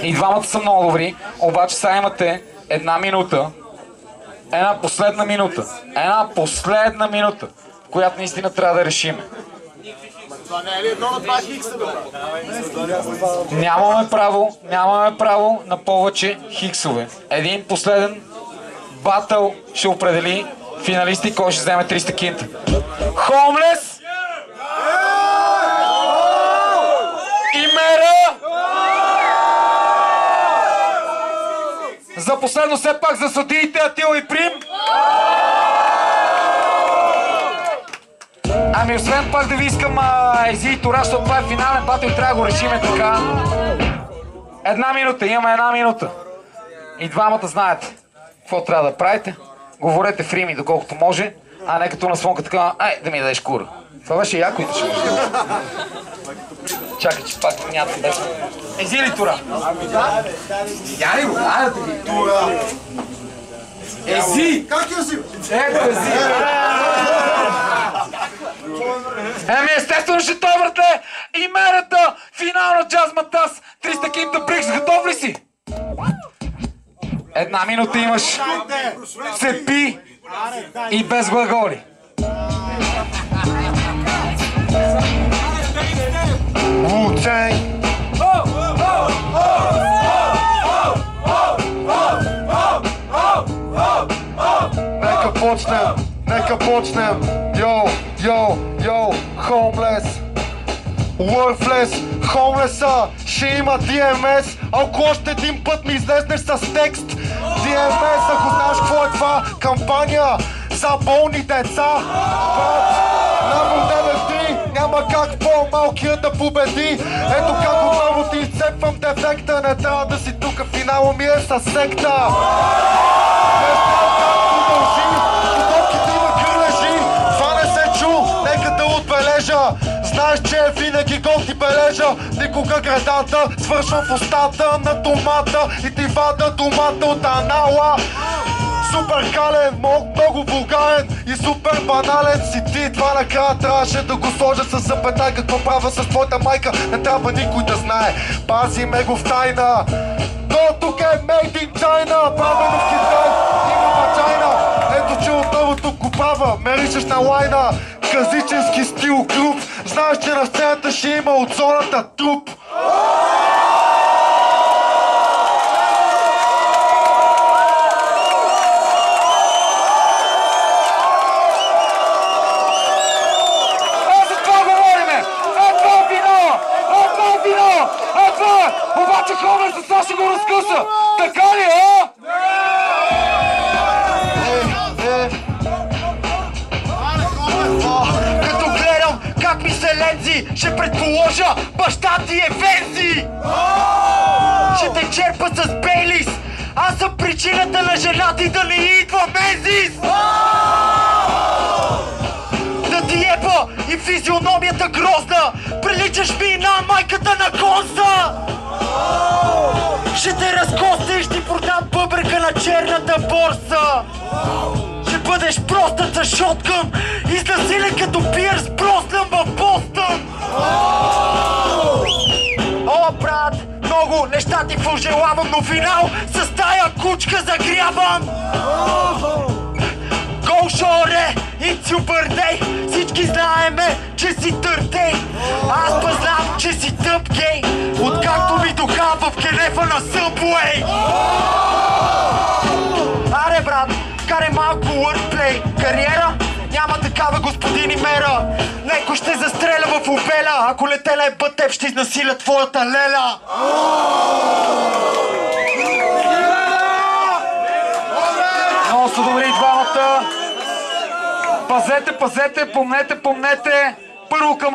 И двамата са много добри, обаче сега имате една минута. Една последна минута, в която наистина трябва да решим. Това не е ли едно на два хикса, бе? Нямаме право на повече хиксове. Един последен батъл ще определи финалисти, кой ще вземе 300 кинта. Хоумлес и Мера. За последно все пак за съдиите Атила и Прим. Ами освен пак да ви искам Ези и Тора, защото това е финален батъл и трябва да го решиме така. Имаме една минута. И двамата знаете какво трябва да правите. Говорете в рими доколкото може, а не като на слонка така, да ми дадеш кура. Това беше яко и да ще може. Чакай, че пак нямате без. Ези ли Тора? Я ли го? Айде да ви. Тора! Ези! Как я си? Ето Ези! Еми естествено ще той, брате! И Мерата! Финално Джаз Матас! 300 кинта Брикс, готов ли си? Една минута имаш. Се пи и без глаголи. Нека почнем, йо, Хоумлес, Worthless, Хоумлеса, ще има DMS, ако още един път ми излезнеш с текст. DMS, ако знаеш какво е това, кампания за болни деца. На модел 3 няма как по-малкият да победи. Ето как отново ти изцепвам дефекта, не трябва да си тука, финала ми е със секта. Не знам как продължи, потоките има гърлежи, това не се чу, нека да отбележа. Знаеш, че е винаги гол ти бележа, никога гредата свършвам в устата на томата и ти вада домата от анала. Супер кален, много вулгарен и супер банален си ти. Това накрая трябваше да го сложа с запетай. Какво правя с твоята майка, не трябва никой да знае. Пази ме го в тайна. То тук е made in China, правено в Китай, има бачайна. Ето че отново тук го права, ме ричаш на лайна. Казиченски стил клуб, знаеш, че на сцената ще има от зоната труп. Обаче Хоумлес за сега ще го разкъса! Така ли, а? Като гледам как ми се лензи, ще предположа баща ти е Вензи! Ще те черпа с Бейлис! Аз съм причината на жена ти да не идва Мензис! Да ти еба и физиономията грозна! Приличаш ми на майката на Гонза! Ще те разкоста и ще ти продам бъбрека на черната борса! Ще бъдеш простът за шоткън, изнасилен като Пиърс Броснан в Бостън! О, брат, много неща ти пожелавам, но финал с тая кучка загрявам! Go Shore, it's your birthday, всички знаеме, че си търтей. Аз познам, че си тъп гей, откакто ми духа в кенефа на Subway. Аре брат, карай малко wordplay. Кариера? Няма такава, господини Мера. Некой ще застреля в обеля, ако летела е път, теб ще изнасиля твоята леля. Много са добри двамата. Пазете, помнете. Първо към